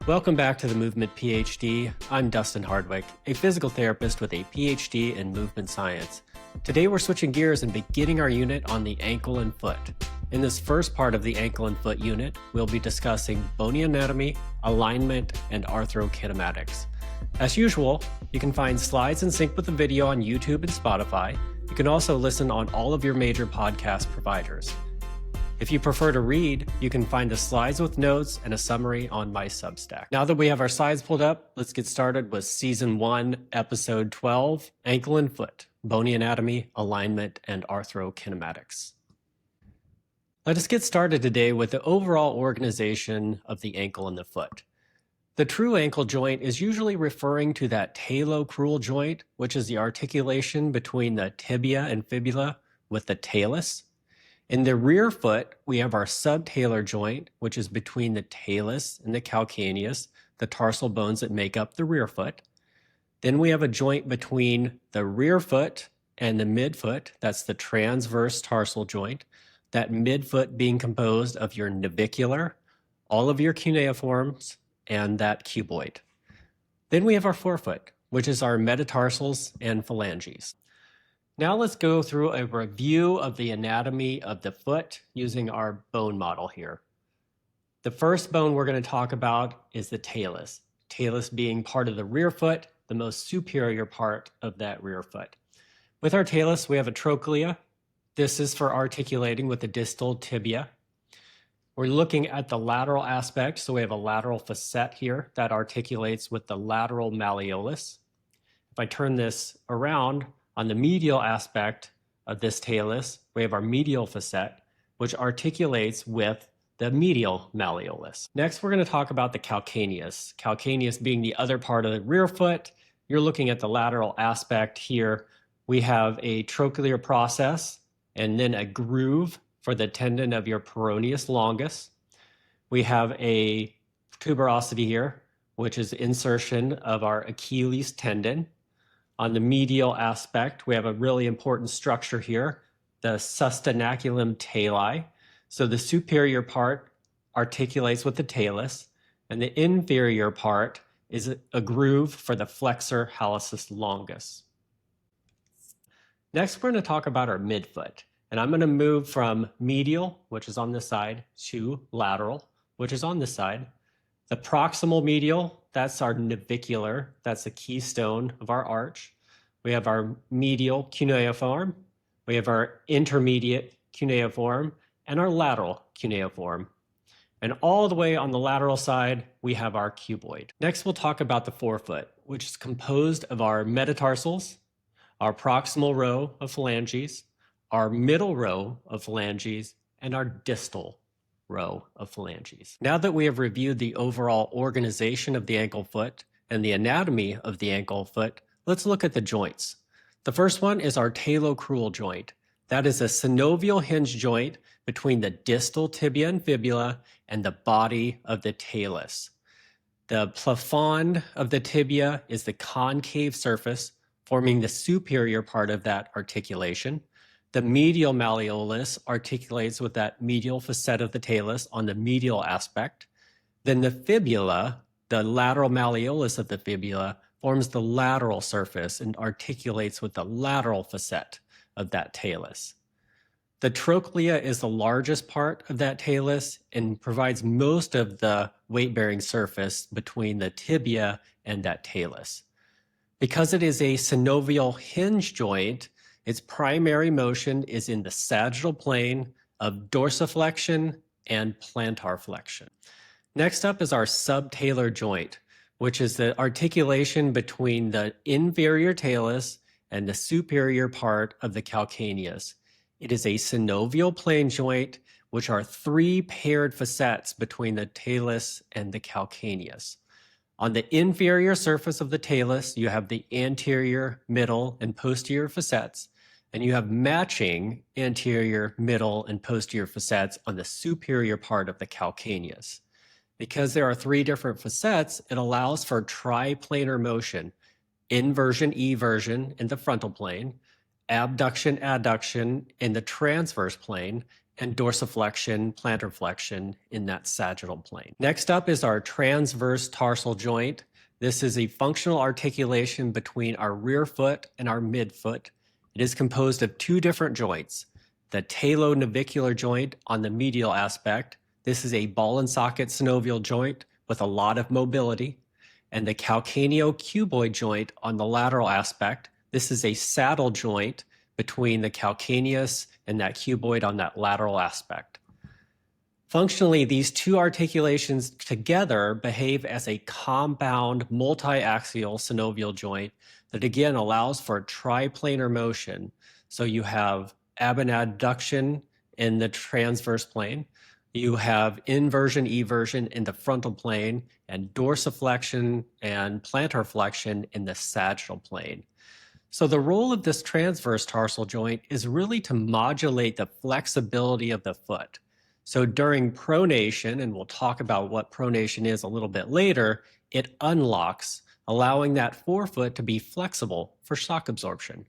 Welcome back to the Movement PhD. I'm Dustin Hardwick, a physical therapist with a PhD in movement science. Today we're switching gears and beginning our unit on the ankle and foot. In this first part of the ankle and foot unit, we'll be discussing bony anatomy, alignment, and arthrokinematics. As usual, you can find slides in sync with the video on YouTube and Spotify. You can also listen on all of your major podcast providers. If you prefer to read, you can find the slides with notes and a summary on my Substack. Now that we have our slides pulled up, let's get started with Season 1, Episode 12, Ankle and Foot, Bony Anatomy, Alignment, and Arthrokinematics. Let us get started today with the overall organization of the ankle and the foot. The true ankle joint is usually referring to that talocrural joint, which is the articulation between the tibia and fibula with the talus. In the rear foot, we have our subtalar joint, which is between the talus and the calcaneus, the tarsal bones that make up the rear foot. Then we have a joint between the rear foot and the midfoot. That's the transverse tarsal joint. That midfoot being composed of your navicular, all of your cuneiforms, and that cuboid. Then we have our forefoot, which is our metatarsals and phalanges. Now let's go through a review of the anatomy of the foot using our bone model here. The first bone we're going to talk about is the talus. Talus being part of the rear foot, the most superior part of that rear foot. With our talus, we have a trochlea. This is for articulating with the distal tibia. We're looking at the lateral aspect, so we have a lateral facet here that articulates with the lateral malleolus. If I turn this around, on the medial aspect of this talus, we have our medial facet, which articulates with the medial malleolus. Next, we're going to talk about the calcaneus. Calcaneus being the other part of the rear foot. You're looking at the lateral aspect here. We have a trochlear process and then a groove for the tendon of your peroneus longus. We have a tuberosity here, which is insertion of our Achilles tendon. On the medial aspect, we have a really important structure here, the sustenaculum tali. So the superior part articulates with the talus, and the inferior part is a groove for the flexor hallucis longus. Next, we're going to talk about our midfoot. And I'm going to move from medial, which is on this side, to lateral, which is on this side. The proximal medial, that's our navicular. That's the keystone of our arch. We have our medial cuneiform. We have our intermediate cuneiform and our lateral cuneiform. And all the way on the lateral side, we have our cuboid. Next, we'll talk about the forefoot, which is composed of our metatarsals, our proximal row of phalanges, our middle row of phalanges, and our distal row of phalanges. Now that we have reviewed the overall organization of the ankle foot and the anatomy of the ankle foot, let's look at the joints. The first one is our talocrural joint. That is a synovial hinge joint between the distal tibia and fibula and the body of the talus. The plafond of the tibia is the concave surface forming the superior part of that articulation. The medial malleolus articulates with that medial facet of the talus on the medial aspect. Then the fibula, the lateral malleolus of the fibula, forms the lateral surface and articulates with the lateral facet of that talus. The trochlea is the largest part of that talus and provides most of the weight-bearing surface between the tibia and that talus. Because it is a synovial hinge joint, its primary motion is in the sagittal plane of dorsiflexion and plantarflexion. Next up is our subtalar joint, which is the articulation between the inferior talus and the superior part of the calcaneus. It is a synovial plane joint, which are three paired facets between the talus and the calcaneus. On the inferior surface of the talus, you have the anterior, middle, and posterior facets, and you have matching anterior, middle, and posterior facets on the superior part of the calcaneus. Because there are three different facets, it allows for triplanar motion, inversion, eversion in the frontal plane, abduction, adduction in the transverse plane, and dorsiflexion, plantarflexion in that sagittal plane. Next up is our transverse tarsal joint. This is a functional articulation between our rear foot and our midfoot. It is composed of two different joints. The talonavicular joint on the medial aspect. This is a ball and socket synovial joint with a lot of mobility. And the calcaneocuboid joint on the lateral aspect. This is a saddle joint between the calcaneus and that cuboid on that lateral aspect. Functionally, these two articulations together behave as a compound multi-axial synovial joint that again allows for triplanar motion. So you have abduction in the transverse plane, you have inversion, eversion in the frontal plane, and dorsiflexion and plantarflexion in the sagittal plane. So the role of this transverse tarsal joint is really to modulate the flexibility of the foot. So during pronation, and we'll talk about what pronation is a little bit later, it unlocks, allowing that forefoot to be flexible for shock absorption.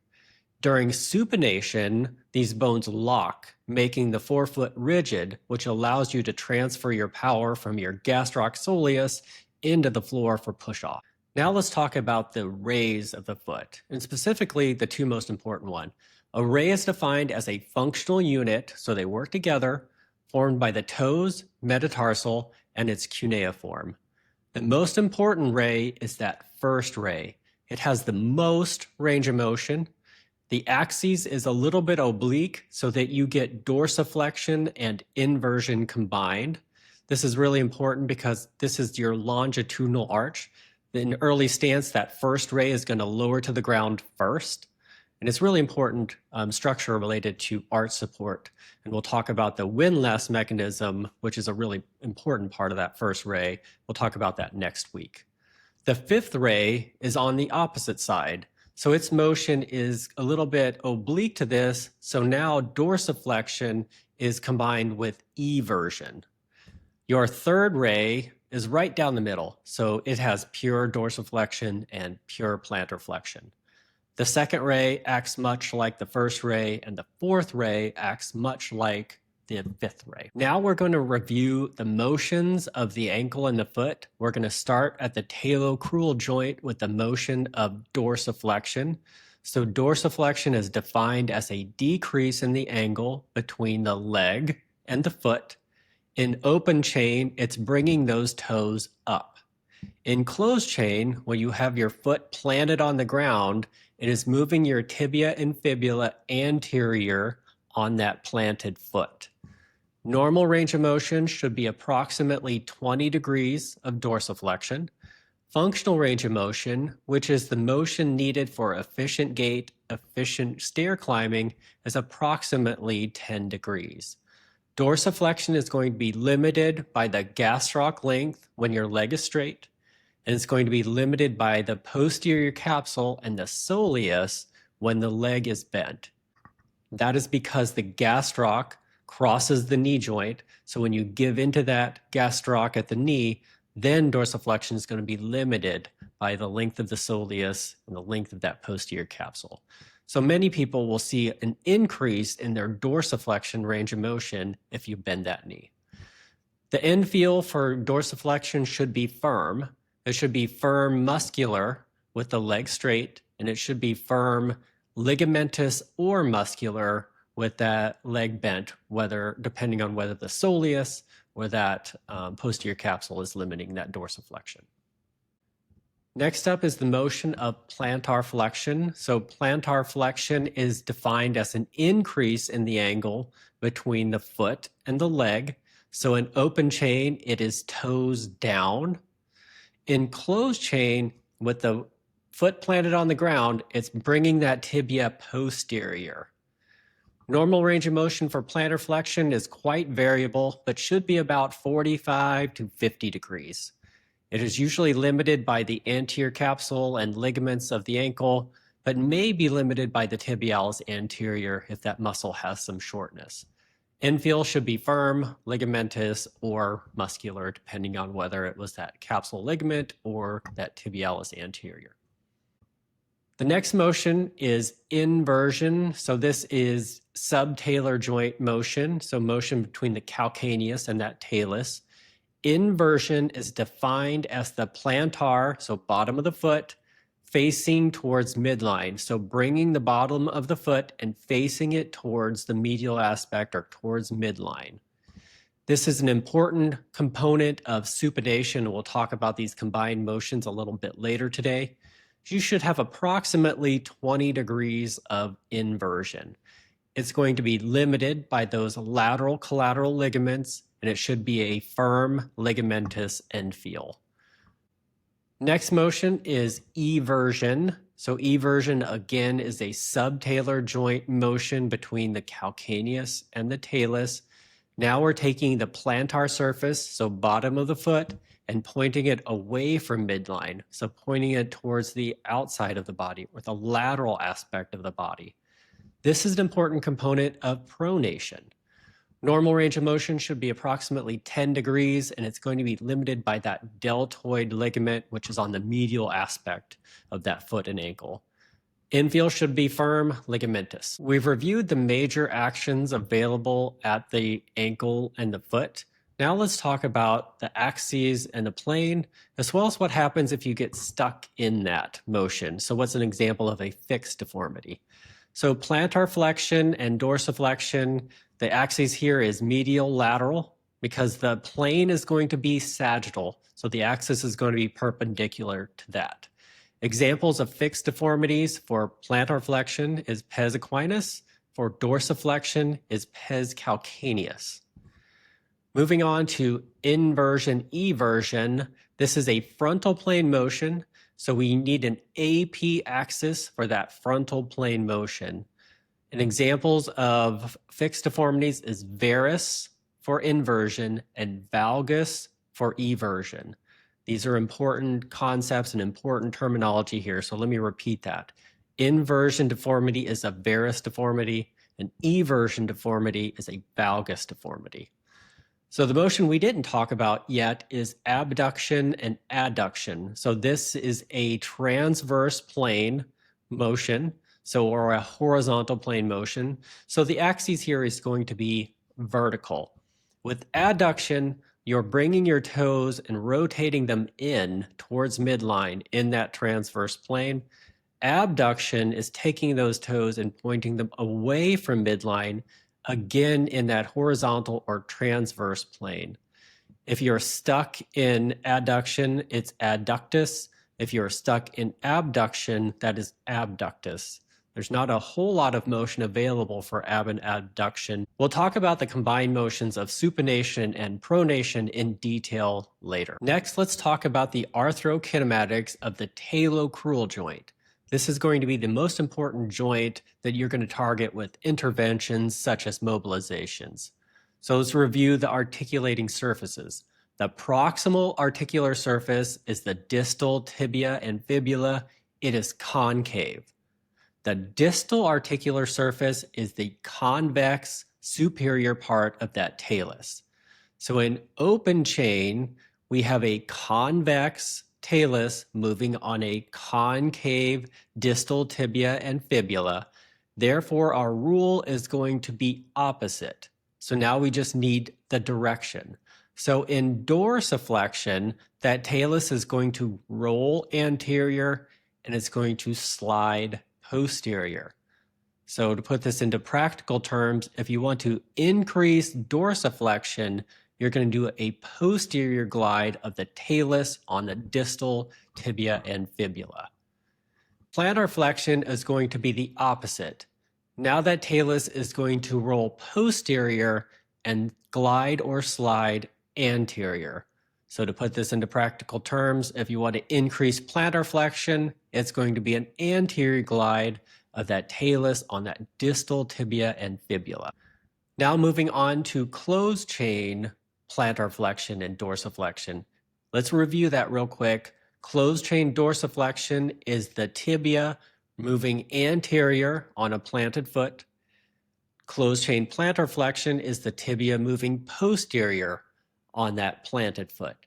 During supination, these bones lock, making the forefoot rigid, which allows you to transfer your power from your gastroc soleus into the floor for push-off. Now let's talk about the rays of the foot, and specifically the two most important ones. A ray is defined as a functional unit, so they work together, formed by the toes, metatarsal, and its cuneiform. The most important ray is that first ray. It has the most range of motion. The axis is a little bit oblique so that you get dorsiflexion and inversion combined. This is really important because this is your longitudinal arch. In early stance, that first ray is going to lower to the ground first. And it's really important structure related to arch support. And we'll talk about the windlass mechanism, which is a really important part of that first ray. We'll talk about that next week. The fifth ray is on the opposite side. So its motion is a little bit oblique to this. So now dorsiflexion is combined with eversion. Your third ray is right down the middle. So it has pure dorsiflexion and pure plantarflexion. The second ray acts much like the first ray, and the fourth ray acts much like the fifth ray. Now we're going to review the motions of the ankle and the foot. We're going to start at the talocrural joint with the motion of dorsiflexion. So dorsiflexion is defined as a decrease in the angle between the leg and the foot. In open chain, it's bringing those toes up. In closed chain, when you have your foot planted on the ground, it is moving your tibia and fibula anterior on that planted foot. Normal range of motion should be approximately 20 degrees of dorsiflexion. Functional range of motion, which is the motion needed for efficient gait, efficient stair climbing, is approximately 10 degrees. Dorsiflexion is going to be limited by the gastroc length when your leg is straight, and it's going to be limited by the posterior capsule and the soleus when the leg is bent. That is because the gastroc crosses the knee joint, so when you give into that gastroc at the knee, then dorsiflexion is going to be limited by the length of the soleus and the length of that posterior capsule. So many people will see an increase in their dorsiflexion range of motion if you bend that knee. The end feel for dorsiflexion should be firm. It should be firm muscular with the leg straight, and it should be firm ligamentous or muscular with that leg bent, depending on whether the soleus or that posterior capsule is limiting that dorsiflexion. Next up is the motion of plantarflexion. So plantarflexion is defined as an increase in the angle between the foot and the leg. So in open chain, it is toes down. In closed chain, with the foot planted on the ground, it's bringing that tibia posterior. Normal range of motion for plantarflexion is quite variable, but should be about 45 to 50 degrees. It is usually limited by the anterior capsule and ligaments of the ankle, but may be limited by the tibialis anterior if that muscle has some shortness. Infeel should be firm, ligamentous, or muscular, depending on whether it was that capsule ligament or that tibialis anterior. The next motion is inversion. So this is subtalar joint motion, so motion between the calcaneus and that talus. Inversion is defined as the plantar, so bottom of the foot, facing towards midline. So bringing the bottom of the foot and facing it towards the medial aspect or towards midline. This is an important component of supination. We'll talk about these combined motions a little bit later today. You should have approximately 20 degrees of inversion. It's going to be limited by those lateral collateral ligaments, and it should be a firm ligamentous end feel. Next motion is eversion. So eversion again is a subtalar joint motion between the calcaneus and the talus. Now we're taking the plantar surface, so bottom of the foot, and pointing it away from midline, so pointing it towards the outside of the body or the lateral aspect of the body. This is an important component of pronation. Normal range of motion should be approximately 10 degrees, and it's going to be limited by that deltoid ligament, which is on the medial aspect of that foot and ankle. Infield should be firm, ligamentous. We've reviewed the major actions available at the ankle and the foot. Now let's talk about the axes and the plane, as well as what happens if you get stuck in that motion. So what's an example of a fixed deformity? So plantarflexion and dorsiflexion, the axis here is medial lateral because the plane is going to be sagittal. So the axis is going to be perpendicular to that. Examples of fixed deformities for plantarflexion is pes equinus, for dorsiflexion is pes calcaneus. Moving on to inversion, eversion, this is a frontal plane motion, so we need an AP axis for that frontal plane motion. And examples of fixed deformities is Varus for inversion and Valgus for eversion. These are important concepts and important terminology here, so let me repeat that. Inversion deformity is a Varus deformity, and eversion deformity is a Valgus deformity. So the motion we didn't talk about yet is abduction and adduction. So this is a transverse plane motion, or a horizontal plane motion. So the axis here is going to be vertical. With adduction, you're bringing your toes and rotating them in towards midline in that transverse plane. Abduction is taking those toes and pointing them away from midline, again in that horizontal or transverse plane. If you're stuck in adduction, it's adductus. If you're stuck in abduction, that is abductus. There's not a whole lot of motion available for ab and adduction. We'll talk about the combined motions of supination and pronation in detail later. Next, let's talk about the arthrokinematics of the talocrural joint. This is going to be the most important joint that you're going to target with interventions such as mobilizations. So let's review the articulating surfaces. The proximal articular surface is the distal tibia and fibula. It is concave. The distal articular surface is the convex superior part of that talus. So in open chain, we have a convex talus moving on a concave distal tibia and fibula. Therefore, our rule is going to be opposite. So now we just need the direction. So in dorsiflexion, that talus is going to roll anterior and it's going to slide posterior. So to put this into practical terms, if you want to increase dorsiflexion, you're going to do a posterior glide of the talus on the distal tibia and fibula. Plantarflexion is going to be the opposite. Now that talus is going to roll posterior and glide or slide anterior. So to put this into practical terms, if you want to increase plantarflexion, it's going to be an anterior glide of that talus on that distal tibia and fibula. Now moving on to closed chain plantarflexion and dorsiflexion. Let's review that real quick. Closed chain dorsiflexion is the tibia moving anterior on a planted foot. Closed chain plantarflexion is the tibia moving posterior on that planted foot.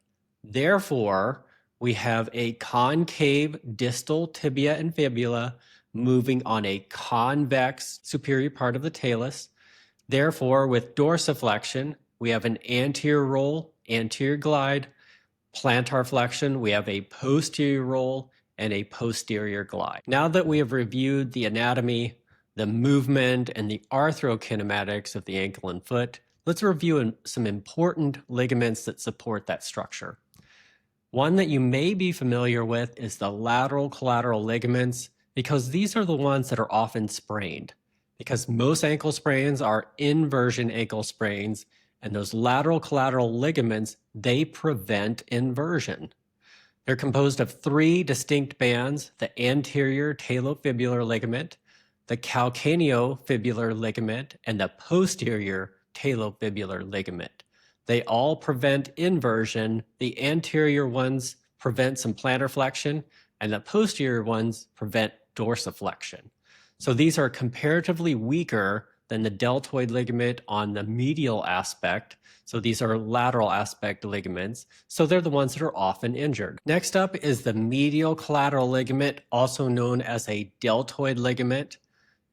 Therefore, we have a concave distal tibia and fibula moving on a convex superior part of the talus. Therefore, with dorsiflexion, we have an anterior roll, anterior glide. Plantarflexion, we have a posterior roll and a posterior glide. Now that we have reviewed the anatomy, the movement, and the arthrokinematics of the ankle and foot, let's review some important ligaments that support that structure. One that you may be familiar with is the lateral collateral ligaments, because these are the ones that are often sprained. Because most ankle sprains are inversion ankle sprains, and those lateral collateral ligaments, they prevent inversion. They're composed of three distinct bands: the anterior talofibular ligament, the calcaneofibular ligament, and the posterior talofibular ligament. They all prevent inversion. The anterior ones prevent some plantarflexion, and the posterior ones prevent dorsiflexion. So these are comparatively weaker than the deltoid ligament on the medial aspect. So these are lateral aspect ligaments. So they're the ones that are often injured. Next up is the medial collateral ligament, also known as a deltoid ligament.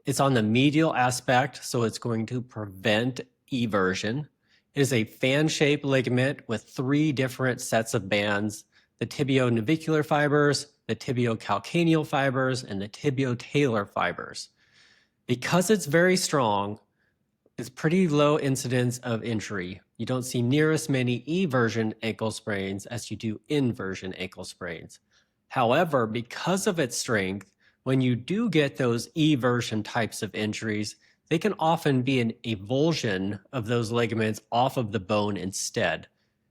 It's on the medial aspect, so it's going to prevent eversion. It is a fan-shaped ligament with three different sets of bands: the tibio-navicular fibers, the tibio-calcaneal fibers, and the tibio-talar fibers. Because it's very strong, it's pretty low incidence of injury. You don't see near as many eversion ankle sprains as you do inversion ankle sprains. However, because of its strength, when you do get those eversion types of injuries, they can often be an avulsion of those ligaments off of the bone instead.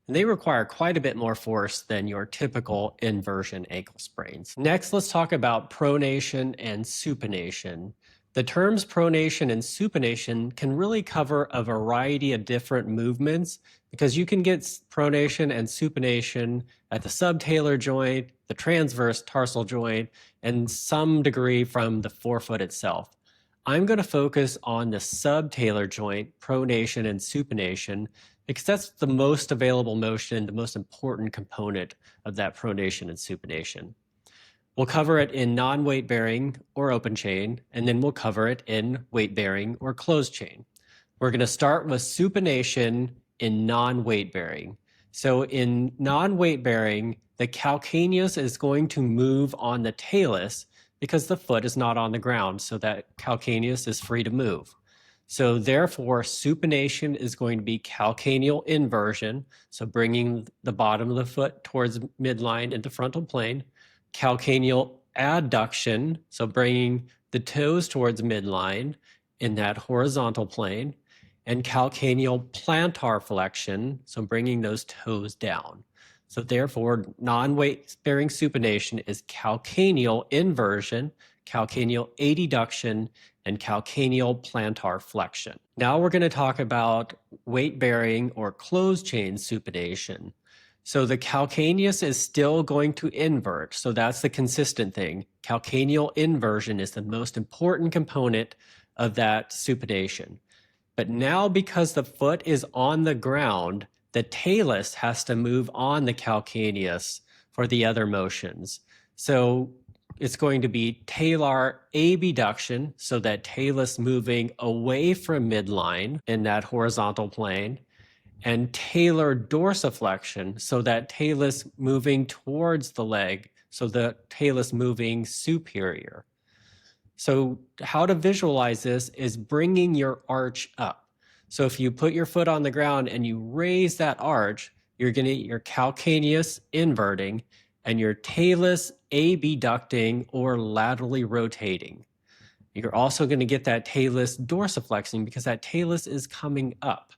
And they require quite a bit more force than your typical inversion ankle sprains. Next, let's talk about pronation and supination. The terms pronation and supination can really cover a variety of different movements, because you can get pronation and supination at the subtalar joint, the transverse tarsal joint, and some degree from the forefoot itself. I'm going to focus on the subtalar joint, pronation and supination, because that's the most available motion, the most important component of that pronation and supination. We'll cover it in non-weight bearing or open chain, and then we'll cover it in weight bearing or closed chain. We're going to start with supination in non-weight bearing. So in non-weight bearing, the calcaneus is going to move on the talus because the foot is not on the ground, so that calcaneus is free to move. So therefore, supination is going to be calcaneal inversion, so bringing the bottom of the foot towards midline into frontal plane. Calcaneal adduction, so bringing the toes towards midline in that horizontal plane. And calcaneal plantarflexion, so bringing those toes down. So therefore, non-weight bearing supination is calcaneal inversion, calcaneal adduction, and calcaneal plantarflexion. Now we're going to talk about weight bearing or closed chain supination. So the calcaneus is still going to invert, so that's the consistent thing. Calcaneal inversion is the most important component of that supination. But now, because the foot is on the ground, the talus has to move on the calcaneus for the other motions. So it's going to be talar abduction, so that talus moving away from midline in that horizontal plane, and talar dorsiflexion, so that talus moving towards the leg, so the talus moving superior. So how to visualize this is bringing your arch up. So if you put your foot on the ground and you raise that arch, you're going to get your calcaneus inverting and your talus abducting or laterally rotating. You're also going to get that talus dorsiflexing because that talus is coming up.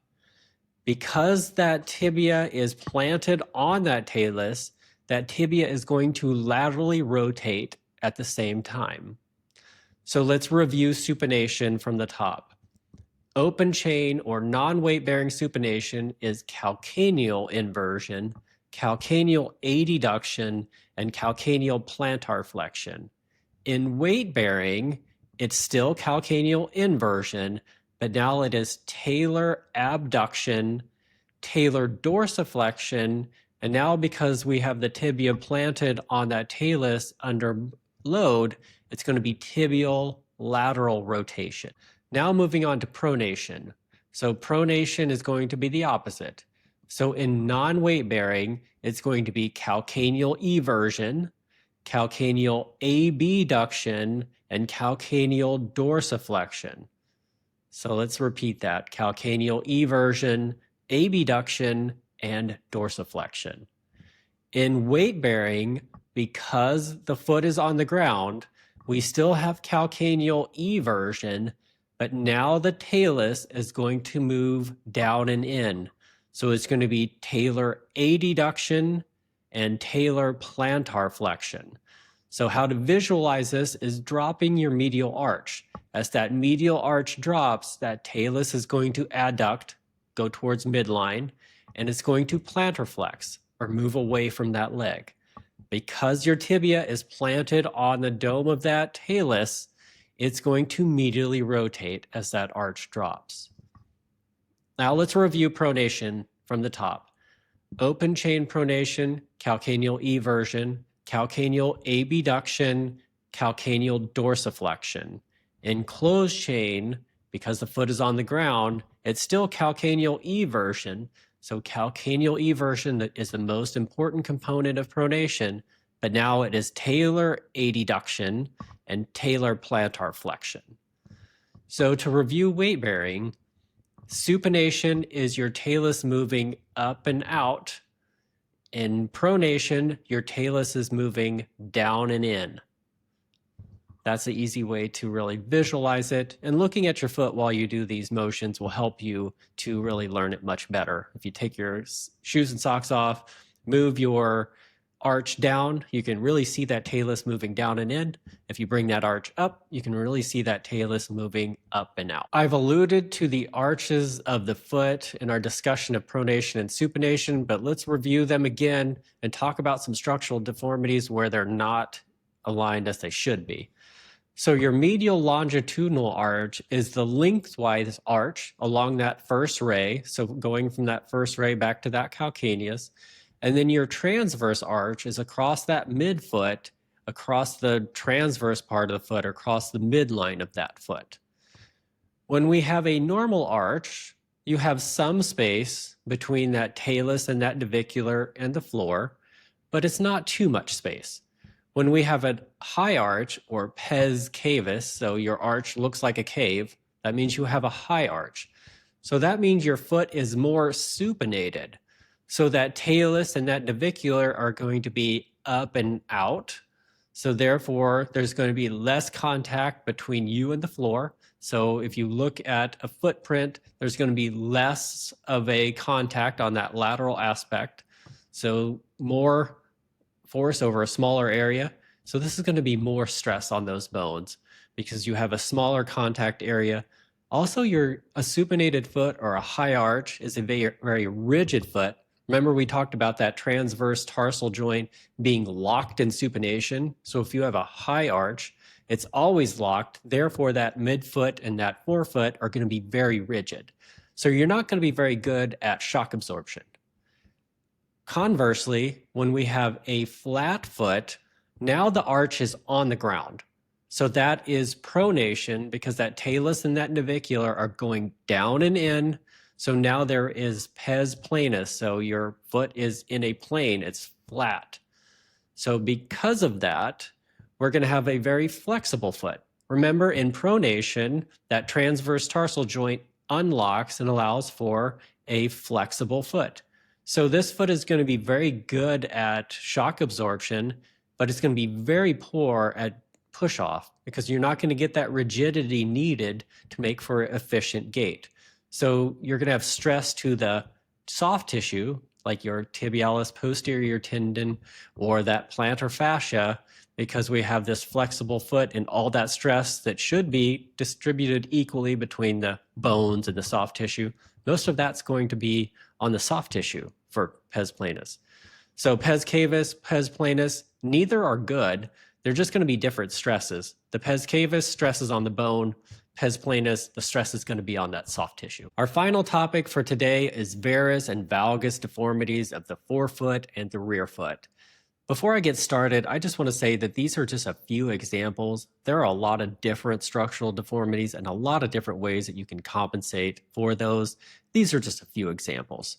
Because that tibia is planted on that talus, that tibia is going to laterally rotate at the same time. So let's review supination from the top. Open chain or non-weight bearing supination is calcaneal inversion, calcaneal adduction, and calcaneal plantarflexion. In weight bearing, it's still calcaneal inversion, but now it is talar abduction, talar dorsiflexion, And now because we have the tibia planted on that talus under load, it's going to be tibial lateral rotation. Now moving on to pronation. So pronation is going to be the opposite. So in non-weight bearing, it's going to be calcaneal eversion, calcaneal abduction, and calcaneal dorsiflexion. So let's repeat that. Calcaneal eversion, abduction, and dorsiflexion. In weight bearing, because the foot is on the ground, we still have calcaneal eversion, but now the talus is going to move down and in. So it's going to be talar adduction and talar plantarflexion. So how to visualize this is dropping your medial arch. As that medial arch drops, that talus is going to adduct, go towards midline, and it's going to plantarflex, or move away from that leg. Because your tibia is planted on the dome of that talus, it's going to medially rotate as that arch drops. Now let's review pronation from the top. Open chain pronation, calcaneal eversion, calcaneal abduction, calcaneal dorsiflexion. In closed chain, because the foot is on the ground, it's still calcaneal eversion. So calcaneal eversion is the most important component of pronation, but now it is talar adduction and talar plantarflexion. So to review weight bearing, supination is your talus moving up and out. In pronation, your talus is moving down and in. That's the easy way to really visualize it. And looking at your foot while you do these motions will help you to really learn it much better. If you take your shoes and socks off, move your arch down, you can really see that talus moving down and in. If you bring that arch up, you can really see that talus moving up and out. I've alluded to the arches of the foot in our discussion of pronation and supination, but let's review them again and talk about some structural deformities where they're not aligned as they should be. So your medial longitudinal arch is the lengthwise arch along that first ray, so going from that first ray back to that calcaneus. And then your transverse arch is across that midfoot, across the transverse part of the foot, across the midline of that foot. When we have a normal arch, you have some space between that talus and that navicular and the floor, but it's not too much space. When we have a high arch or pes cavus, so your arch looks like a cave, that means you have a high arch. So that means your foot is more supinated. So that talus and that navicular are going to be up and out. So therefore, there's going to be less contact between you and the floor. So if you look at a footprint, there's going to be less of a contact on that lateral aspect. So more force over a smaller area. So this is going to be more stress on those bones because you have a smaller contact area. Also, a supinated foot or a high arch is a very, very rigid foot. Remember, we talked about that transverse tarsal joint being locked in supination. So if you have a high arch, it's always locked. Therefore, that midfoot and that forefoot are going to be very rigid. So you're not going to be very good at shock absorption. Conversely, when we have a flat foot, now the arch is on the ground. So that is pronation because that talus and that navicular are going down and in. So now there is pes planus. So your foot is in a plane, it's flat. So because of that, we're going to have a very flexible foot. Remember, in pronation, that transverse tarsal joint unlocks and allows for a flexible foot. So this foot is going to be very good at shock absorption, but it's going to be very poor at push off because you're not going to get that rigidity needed to make for efficient gait. So you're going to have stress to the soft tissue, like your tibialis posterior tendon or that plantar fascia, because we have this flexible foot and all that stress that should be distributed equally between the bones and the soft tissue. Most of that's going to be on the soft tissue for pes planus. So pes cavus, pes planus, neither are good. They're just going to be different stresses. The pes cavus stresses on the bone. pes planus, the stress is going to be on that soft tissue. Our final topic for today is varus and valgus deformities of the forefoot and the rear foot. Before I get started, I just want to say that these are just a few examples. There are a lot of different structural deformities and a lot of different ways that you can compensate for those. These are just a few examples.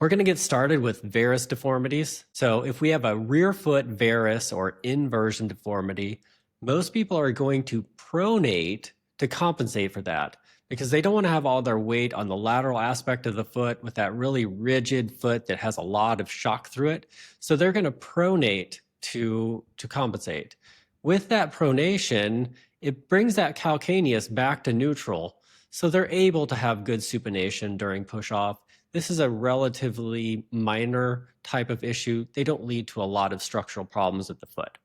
We're going to get started with varus deformities. So if we have a rear foot varus or inversion deformity, most people are going to pronate to compensate for that because they don't want to have all their weight on the lateral aspect of the foot with that really rigid foot that has a lot of shock through it. So they're going to pronate to compensate. With that pronation, it brings that calcaneus back to neutral. So they're able to have good supination during push-off. This is a relatively minor type of issue. They don't lead to a lot of structural problems with the foot.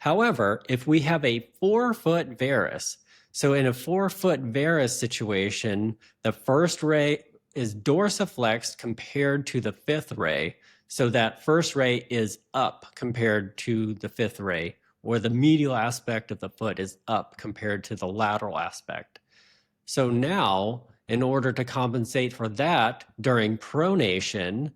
However, if we have a forefoot varus, so in a forefoot varus situation, the first ray is dorsiflexed compared to the fifth ray. So that first ray is up compared to the fifth ray, or the medial aspect of the foot is up compared to the lateral aspect. So now, in order to compensate for that during pronation,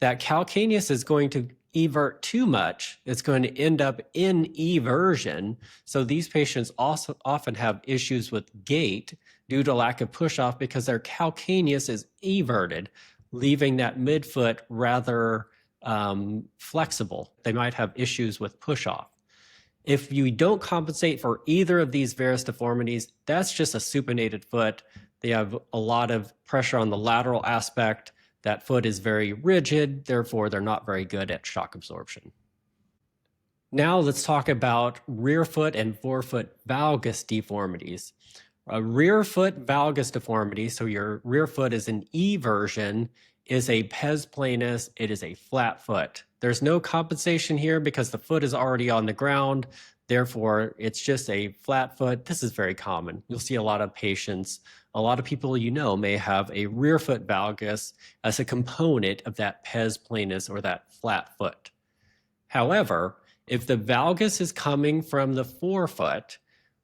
that calcaneus is going to evert too much. It's going to end up in eversion. So these patients also often have issues with gait due to lack of push-off because their calcaneus is everted, leaving that midfoot rather flexible. They might have issues with push-off. If you don't compensate for either of these varus deformities, that's just a supinated foot. They have a lot of pressure on the lateral aspect. That foot is very rigid, therefore they're not very good at shock absorption. Now let's talk about rear foot and forefoot valgus deformities. A rear foot valgus deformity, so your rear foot is an eversion, is a pes planus, it is a flat foot. There's no compensation here because the foot is already on the ground, therefore it's just a flat foot. This is very common. You'll see a lot of patients, a lot of people you know may have a rear foot valgus as a component of that pes planus or that flat foot. However, if the valgus is coming from the forefoot,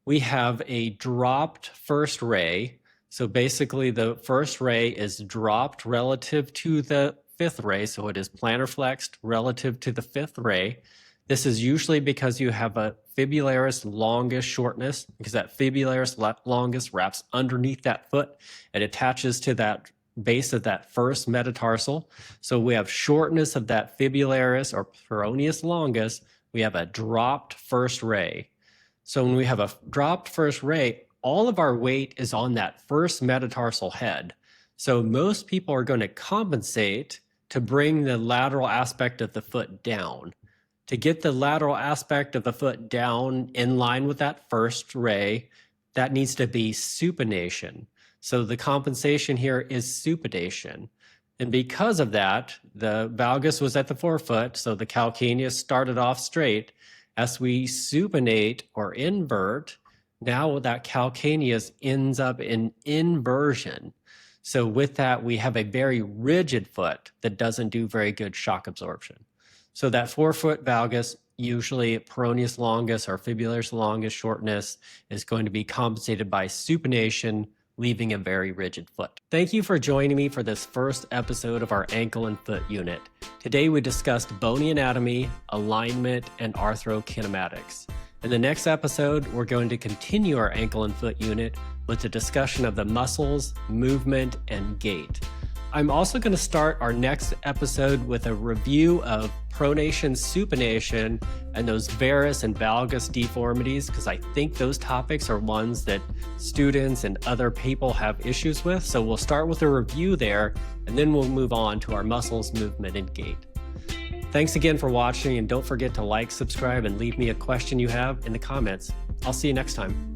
we have a dropped first ray. So basically the first ray is dropped relative to the fifth ray, so it is plantarflexed relative to the fifth ray. This is usually because you have a fibularis longus shortness, because that fibularis longus wraps underneath that foot and attaches to that base of that first metatarsal. So we have shortness of that fibularis or peroneus longus. We have a dropped first ray. So when we have a dropped first ray, all of our weight is on that first metatarsal head. So most people are going to compensate to bring the lateral aspect of the foot down. To get the lateral aspect of the foot down in line with that first ray, that needs to be supination. So the compensation here is supination. And because of that, the valgus was at the forefoot, so the calcaneus started off straight. As we supinate or invert, now that calcaneus ends up in inversion. So with that, we have a very rigid foot that doesn't do very good shock absorption. So that forefoot valgus, usually peroneus longus or fibularis longus shortness, is going to be compensated by supination, leaving a very rigid foot. Thank you for joining me for this first episode of our ankle and foot unit. Today we discussed bony anatomy, alignment, and arthrokinematics. In the next episode, we're going to continue our ankle and foot unit with a discussion of the muscles, movement, and gait. I'm also going to start our next episode with a review of pronation, supination, and those varus and valgus deformities, because I think those topics are ones that students and other people have issues with. So we'll start with a review there, and then we'll move on to our muscles, movement, and gait. Thanks again for watching, and don't forget to like, subscribe, and leave me a question you have in the comments. I'll see you next time.